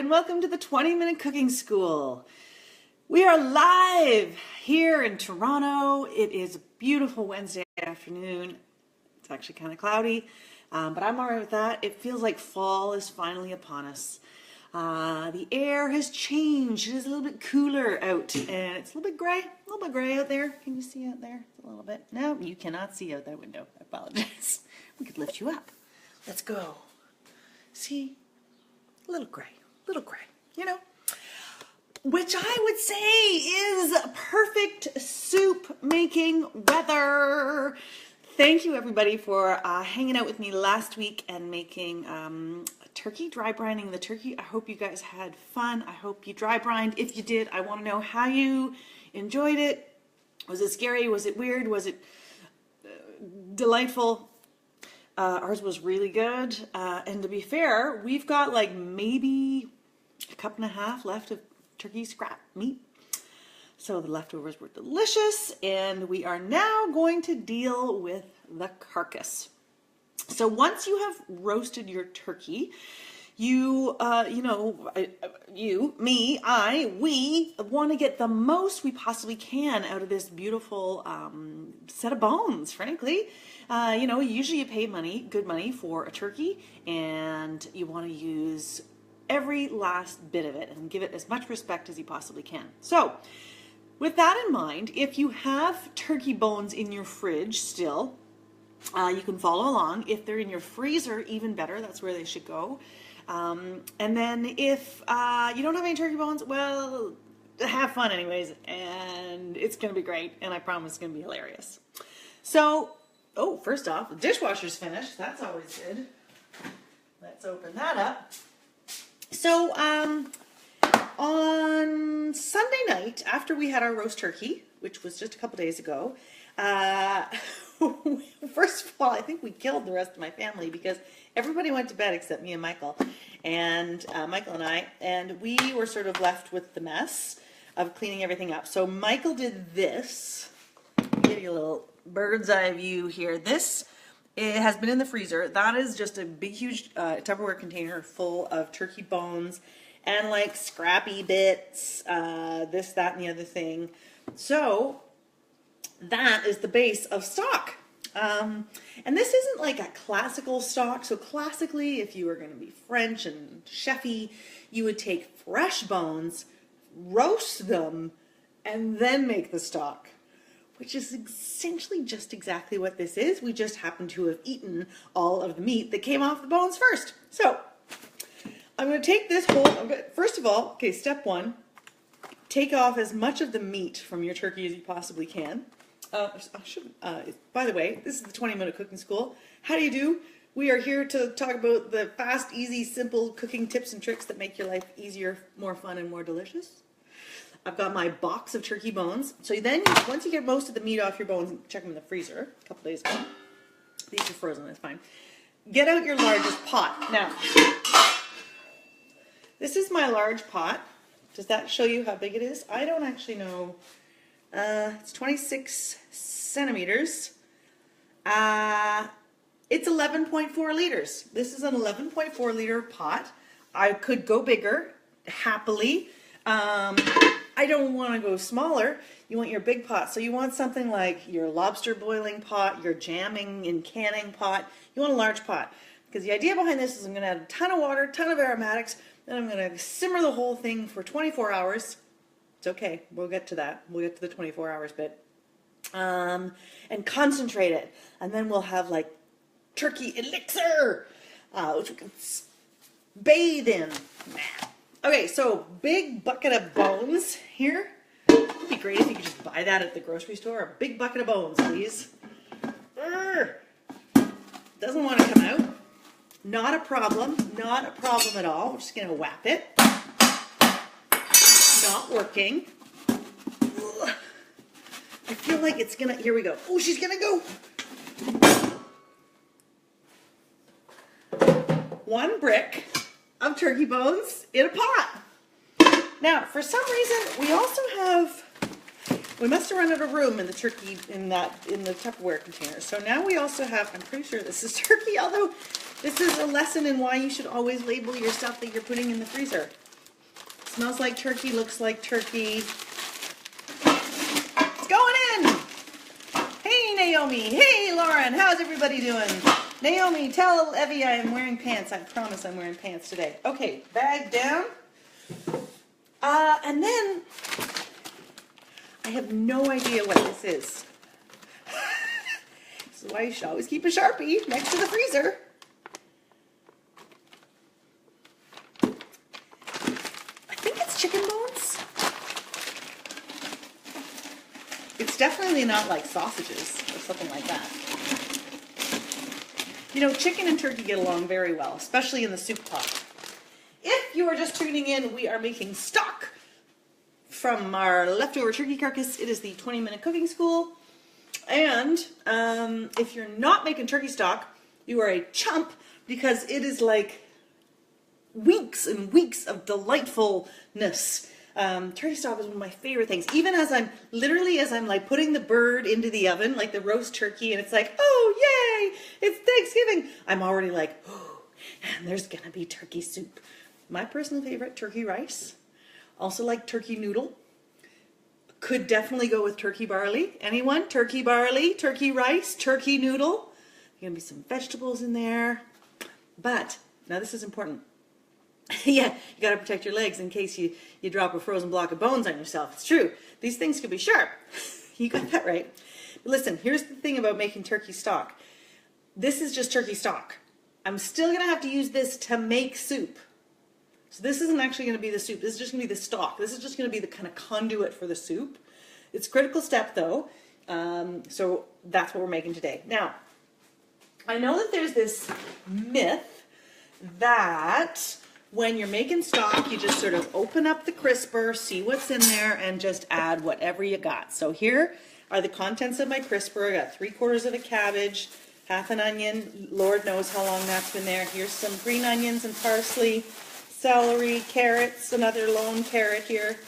and welcome to the 20-Minute Cooking School. We are live here in Toronto. It is a beautiful Wednesday afternoon. It's actually kind of cloudy, but I'm all right with that. It feels like fall is finally upon us. The air has changed. It is a little bit cooler out, and it's a little bit gray out there. Can you see out there? A little bit. No, you cannot see out that window. I apologize. We could lift you up. Let's go. See? A little gray, you know, which I would say is perfect soup making weather. Thank you everybody for hanging out with me last week and making turkey, dry brining the turkey. I hope you guys had fun. I hope you dry brined. If you did, I want to know how you enjoyed it. Was it scary? Was it weird? Was it delightful? Ours was really good, and to be fair, we've got like maybe a cup and a half left of turkey scrap meat. So the leftovers were delicious, and we are now going to deal with the carcass. So once you have roasted your turkey, we want to get the most we possibly can out of this beautiful set of bones, frankly. Usually you pay good money for a turkey, and you want to use every last bit of it and give it as much respect as you possibly can. So with that in mind, if you have turkey bones in your fridge still, you can follow along. If they're in your freezer, even better. That's where they should go. And then if you don't have any turkey bones, well, have fun anyways, and it's going to be great, and I promise it's going to be hilarious. So, first off, the dishwasher's finished. That's always good. Let's open that up. So, on Sunday night, after we had our roast turkey, which was just a couple days ago, first of all, I think we killed the rest of my family because everybody went to bed except me and Michael, and Michael and I, and we were sort of left with the mess of cleaning everything up. So Michael did this. I'll give you a little bird's eye view here. It has been in the freezer. That is just a big, huge Tupperware container full of turkey bones and like scrappy bits, this, that, and the other thing. So that is the base of stock. And this isn't like a classical stock. So classically, if you were going to be French and chefy, you would take fresh bones, roast them, and then make the stock, which is essentially just exactly what this is. We just happen to have eaten all of the meat that came off the bones first. So I'm going to take this whole, first of all, okay, step one, take off as much of the meat from your turkey as you possibly can. By the way, this is the 20-Minute Cooking School. How do you do? We are here to talk about the fast, easy, simple cooking tips and tricks that make your life easier, more fun, and more delicious. I've got my box of turkey bones. So then, once you get most of the meat off your bones, check them in the freezer a couple days ago. These are frozen, that's fine. Get out your largest pot. Now, this is my large pot. Does that show you how big it is? I don't actually know. It's 26 centimeters. It's 11.4 liters. This is an 11.4 liter pot. I could go bigger, happily. I don't want to go smaller. You want your big pot. So you want something like your lobster boiling pot, your jamming and canning pot. You want a large pot. Because the idea behind this is I'm going to add a ton of water, a ton of aromatics, then I'm going to simmer the whole thing for 24 hours. It's okay. We'll get to that. We'll get to the 24 hours bit. And concentrate it. And then we'll have like turkey elixir, which we can bathe in. Okay, so big bucket of bones here. It'd be great if you could just buy that at the grocery store. A big bucket of bones, please. Doesn't want to come out. Not a problem. Not a problem at all. We're just going to whap it. Not working. I feel like it's going to... Here we go. Oh, she's going to go. One brick of turkey bones in a pot. Now, for some reason, we also have, we must have run out of room in the turkey, in the Tupperware container. So now we also have, I'm pretty sure this is turkey, although this is a lesson in why you should always label your stuff that you're putting in the freezer. Smells like turkey, looks like turkey. It's going in. Hey, Naomi. Hey, Lauren. How's everybody doing? Naomi, tell Evie I'm wearing pants. I promise I'm wearing pants today. Okay, bag down. And then I have no idea what this is. This is why you should always keep a Sharpie next to the freezer. I think it's chicken bones. It's definitely not like sausages or something like that. You know, chicken and turkey get along very well, especially in the soup pot. If you are just tuning in, we are making stock from our leftover turkey carcass. It is the 20-minute cooking school. And if you're not making turkey stock, you are a chump, because it is like weeks and weeks of delightfulness. Turkey stock is one of my favorite things. Even as I'm like putting the bird into the oven, like the roast turkey, and it's like, oh, yay, it's Thanksgiving. I'm already like, oh, and there's gonna be turkey soup. My personal favorite, turkey rice. Also like turkey noodle. Could definitely go with turkey barley. Anyone? Turkey barley, turkey rice, turkey noodle. There's gonna be some vegetables in there. But, now this is important. Yeah, you gotta protect your legs in case you drop a frozen block of bones on yourself. It's true. These things could be sharp. You got that right. But listen, here's the thing about making turkey stock. This is just turkey stock. I'm still gonna have to use this to make soup. So this isn't actually going to be the soup. This is just going to be the stock. This is just going to be the kind of conduit for the soup. It's a critical step, though. So that's what we're making today. Now, I know that there's this myth that when you're making stock, you just sort of open up the crisper, see what's in there, and just add whatever you got. So here are the contents of my crisper. I got 3/4 of a cabbage, half an onion. Lord knows how long that's been there. Here's some green onions and parsley. Celery, carrots, another lone carrot here.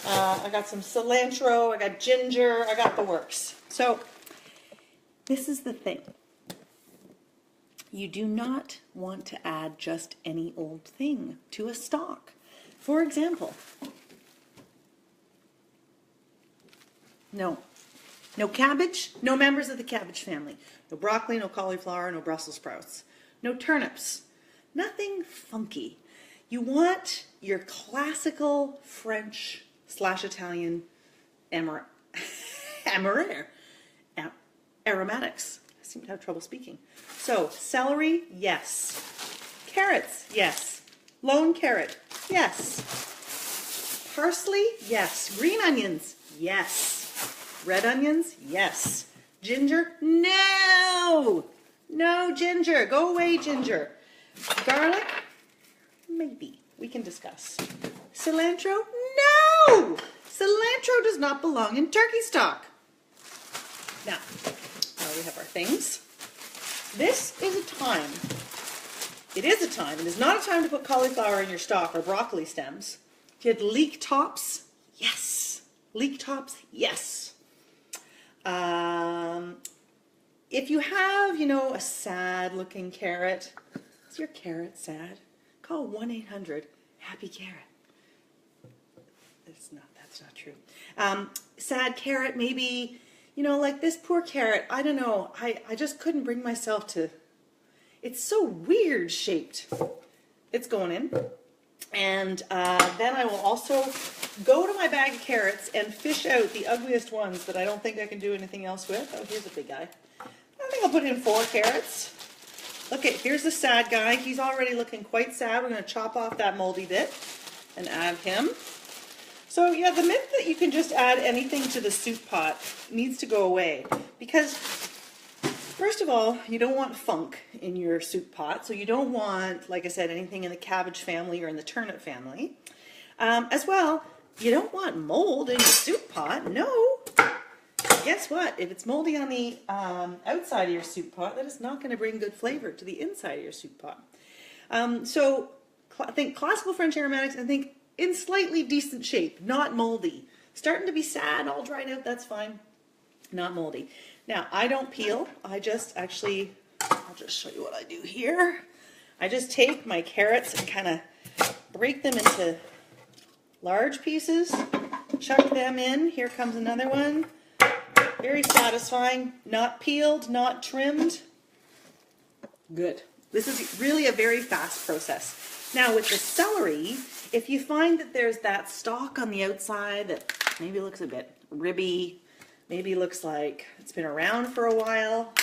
I got some cilantro, I got ginger, I got the works. So this is the thing. You do not want to add just any old thing to a stock. For example, no cabbage, no members of the cabbage family. No broccoli, no cauliflower, no Brussels sprouts. No turnips. Nothing funky. You want your classical French / Italian aromatics. I seem to have trouble speaking. So, celery, yes. Carrots, yes. Lone carrot, yes. Parsley, yes. Green onions, yes. Red onions, yes. Ginger, no. No ginger. Go away, ginger. Garlic, maybe. We can discuss. Cilantro? No! Cilantro does not belong in turkey stock. Now we have our things. This is a time. It is a time. It is not a time to put cauliflower in your stock or broccoli stems. If you had leek tops, yes. Leek tops, yes. If you have, a sad-looking carrot, is your carrot sad? Call 1-800-HAPPY-CARROT. That's not true. Sad carrot, maybe, like this poor carrot, I don't know, I just couldn't bring myself to, it's so weird shaped. It's going in. And then I will also go to my bag of carrots and fish out the ugliest ones that I don't think I can do anything else with. Oh, here's a big guy. I think I'll put in 4 carrots. Okay, here's the sad guy. He's already looking quite sad. We're going to chop off that moldy bit and add him. So yeah, the myth that you can just add anything to the soup pot needs to go away. Because, first of all, you don't want funk in your soup pot. So you don't want, like I said, anything in the cabbage family or in the turnip family. As well, you don't want mold in your soup pot. No. Guess what? If it's moldy on the outside of your soup pot, that is not going to bring good flavor to the inside of your soup pot. So think classical French aromatics, and think in slightly decent shape, not moldy. Starting to be sad, all dried out, that's fine. Not moldy. Now, I don't peel. I'll just show you what I do here. I just take my carrots and kind of break them into large pieces, chuck them in. Here comes another one. Very satisfying, not peeled, not trimmed. Good. This is really a very fast process. Now with the celery, if you find that there's that stalk on the outside that maybe looks a bit ribby, maybe looks like it's been around for a while,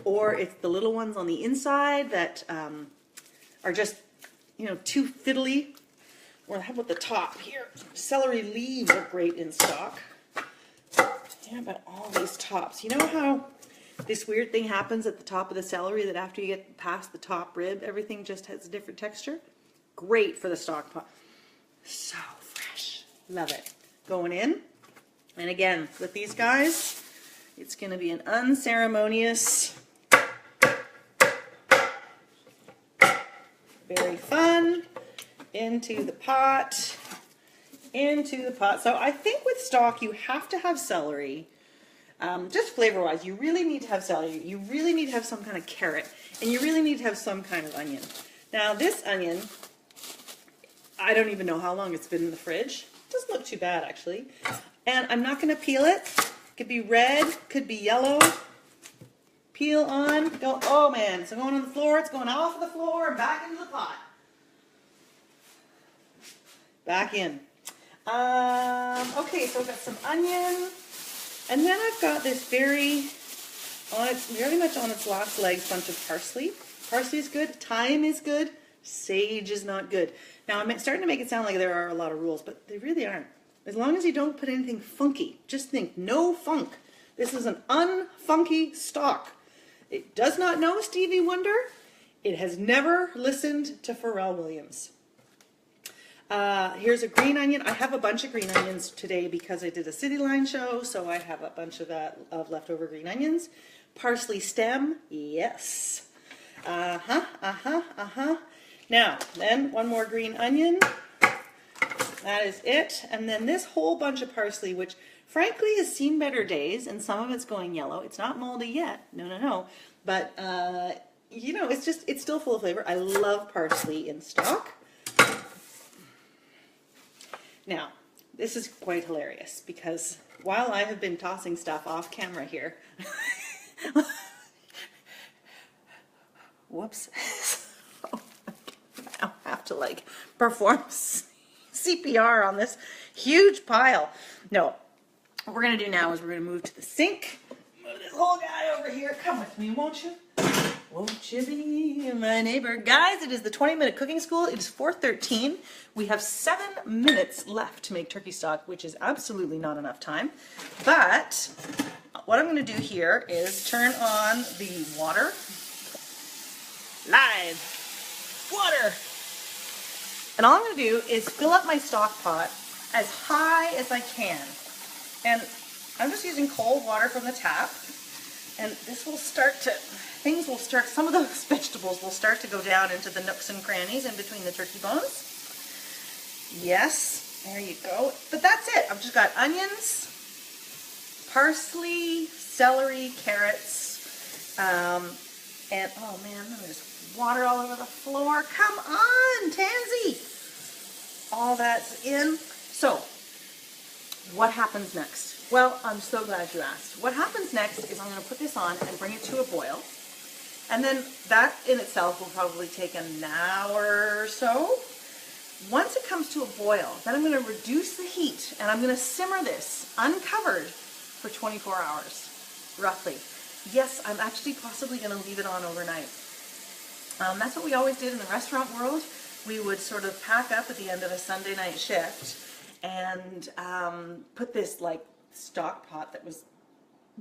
or it's the little ones on the inside that are just, you know, too fiddly. Or how about the top here? Celery leaves are great in stock. Yeah, but all these tops. You know how this weird thing happens at the top of the celery that after you get past the top rib, everything just has a different texture? Great for the stock pot. So fresh. Love it. Going in. And again, with these guys, it's going to be an unceremonious, very fun, into the pot, into the pot. So I think with stock you have to have celery, just flavor-wise. You really need to have celery. You really need to have some kind of carrot, and you really need to have some kind of onion. Now this onion, I don't even know how long it's been in the fridge. It doesn't look too bad actually. And I'm not going to peel it. Could be red, could be yellow. Peel on, go, oh man, it's going on the floor, it's going off of the floor and back into the pot. Back in. Okay, so I've got some onion, and then I've got this very much on its last legs bunch of parsley. Parsley is good, thyme is good, sage is not good. Now I'm starting to make it sound like there are a lot of rules, but they really aren't. As long as you don't put anything funky, just think no funk. This is an unfunky stock. It does not know Stevie Wonder. It has never listened to Pharrell Williams. Here's a green onion. I have a bunch of green onions today because I did a City Line show, so I have a bunch of leftover green onions. Parsley stem, yes. Now, then one more green onion. That is it. And then this whole bunch of parsley, which frankly has seen better days, and some of it's going yellow. It's not moldy yet. No. But, you know, it's still full of flavor. I love parsley in stock. Now, this is quite hilarious because while I have been tossing stuff off camera here, whoops, I have to like perform CPR on this huge pile. No, what we're going to do now is we're going to move to the sink. Move this whole guy over here. Come with me, won't you? Won't you be my neighbor? Guys, it is the 20-minute cooking school. It is 4:13. We have 7 minutes left to make turkey stock, which is absolutely not enough time. But what I'm going to do here is turn on the water. Live water. And all I'm going to do is fill up my stock pot as high as I can. And I'm just using cold water from the tap. And this will start to, some of those vegetables will start to go down into the nooks and crannies in between the turkey bones. Yes, there you go. But that's it. I've just got onions, parsley, celery, carrots, and oh man, there's water all over the floor. Come on, Tansy. All that's in. So, what happens next? Well, I'm so glad you asked. What happens next is I'm going to put this on and bring it to a boil. And then that in itself will probably take an hour or so. Once it comes to a boil, then I'm going to reduce the heat and I'm going to simmer this uncovered for 24 hours, roughly. Yes, I'm actually possibly going to leave it on overnight. That's what we always did in the restaurant world. We would sort of pack up at the end of a Sunday night shift and put this like stock pot that was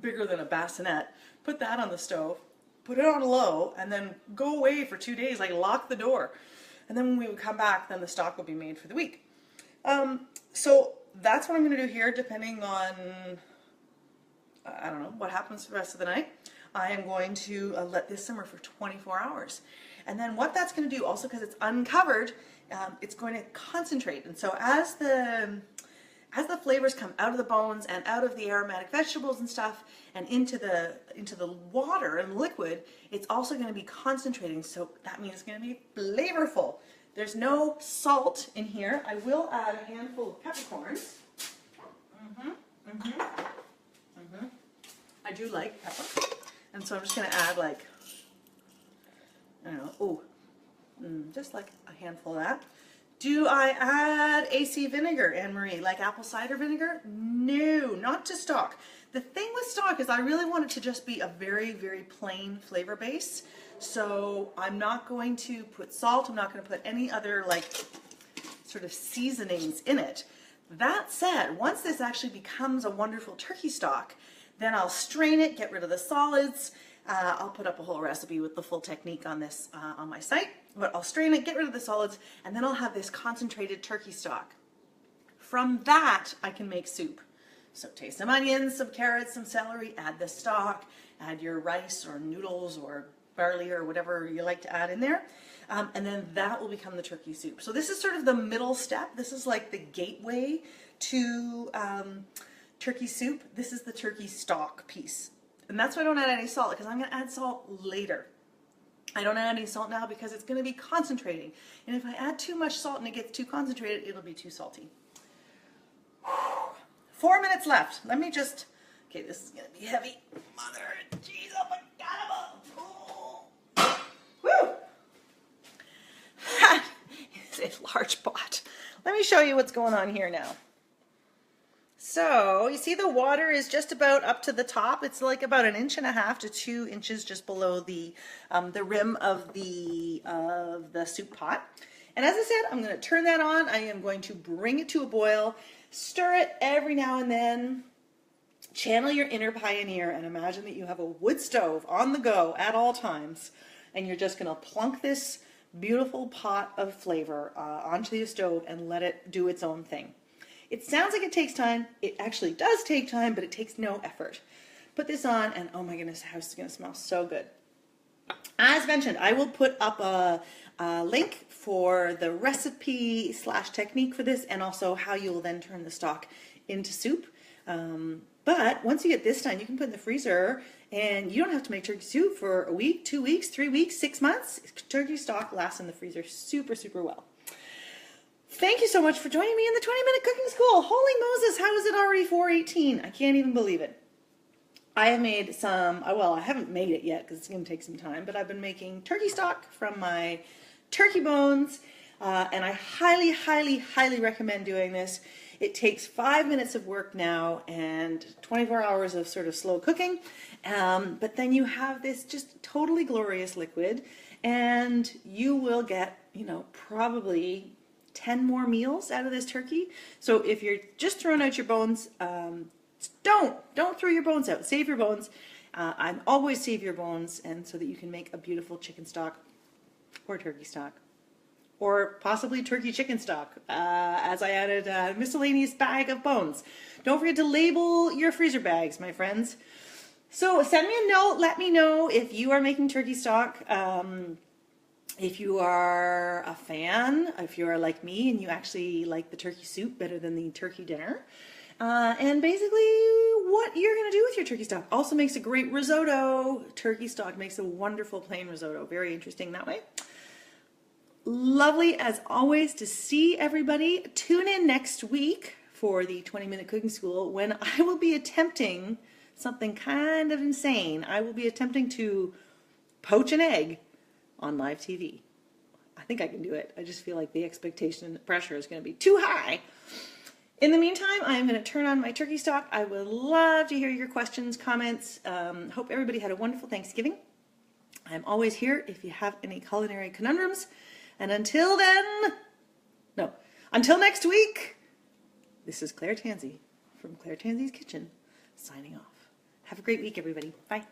bigger than a bassinet, put that on the stove, put it on low, and then go away for 2 days, like lock the door. And then when we would come back, then the stock would be made for the week. So that's what I'm going to do here, depending on, I don't know, what happens for the rest of the night. I am going to let this simmer for 24 hours. And then what that's going to do, also because it's uncovered, it's going to concentrate. And so as the flavors come out of the bones and out of the aromatic vegetables and stuff and into the water and liquid, it's also going to be concentrating. So that means it's going to be flavorful. There's no salt in here. I will add a handful of peppercorns. I do like pepper. And so I'm just going to add like, I don't know, just like a handful of that. Do I add AC vinegar, Anne-Marie, like apple cider vinegar? No, not to stock. The thing with stock is I really want it to just be a very, very plain flavor base. So I'm not going to put salt. I'm not going to put any other like sort of seasonings in it. That said, once this actually becomes a wonderful turkey stock, then I'll strain it, get rid of the solids. I'll put up a whole recipe with the full technique on this on my site, but I'll strain it, get rid of the solids, and then I'll have this concentrated turkey stock. From that, I can make soup. So taste some onions, some carrots, some celery, add the stock, add your rice or noodles or barley or whatever you like to add in there, and then that will become the turkey soup. So this is sort of the middle step. This is like the gateway to turkey soup. This is the turkey stock piece. And that's why I don't add any salt, because I'm going to add salt later. I don't add any salt now because it's going to be concentrating. And if I add too much salt and it gets too concentrated, it'll be too salty. 4 minutes left. Let me just, okay, this is going to be heavy. Mother, jeez, oh my God, woo! It's a large pot. Let me show you what's going on here now. So you see the water is just about up to the top. It's like about 1.5 inches to 2 inches just below the rim of the soup pot. And as I said, I'm going to turn that on. I am going to bring it to a boil, stir it every now and then, channel your inner pioneer, and imagine that you have a wood stove on the go at all times, and you're just going to plunk this beautiful pot of flavor onto the stove and let it do its own thing. It sounds like it takes time. It actually does take time, but it takes no effort. Put this on, and oh my goodness, the house is going to smell so good. As mentioned, I will put up a link for the recipe / technique for this, and also how you will then turn the stock into soup. But once you get this done, you can put it in the freezer, and you don't have to make turkey soup for a week, 2 weeks, 3 weeks, 6 months. Turkey stock lasts in the freezer super, super well. Thank you so much for joining me in the 20-minute cooking school. Holy Moses, how is it already 4:18? I can't even believe it. I have made some, well, I haven't made it yet because it's going to take some time, but I've been making turkey stock from my turkey bones, and I highly, highly, highly recommend doing this. It takes 5 minutes of work now and 24 hours of sort of slow cooking, but then you have this just totally glorious liquid, and you will get, you know, probably 10 more meals out of this turkey. So if you're just throwing out your bones, don't throw your bones out. Save your bones. I always save your bones, and so that you can make a beautiful chicken stock or turkey stock, or possibly turkey chicken stock, as I added a miscellaneous bag of bones. Don't forget to label your freezer bags, my friends. So send me a note. Let me know if you are making turkey stock. If you are a fan, if you are like me and you actually like the turkey soup better than the turkey dinner, and basically what you're going to do with your turkey stock. Also makes a great risotto. Turkey stock makes a wonderful plain risotto. Very interesting that way. Lovely as always to see everybody. Tune in next week for the 20-minute cooking school when I will be attempting something kind of insane. I will be attempting to poach an egg on live TV. I think I can do it. I just feel like the expectation and the pressure is going to be too high. In the meantime, I am going to turn on my turkey stock. I would love to hear your questions, comments. Hope everybody had a wonderful Thanksgiving. I'm always here if you have any culinary conundrums. And until next week, this is Claire Tansey from Claire Tansey's Kitchen, signing off. Have a great week, everybody. Bye.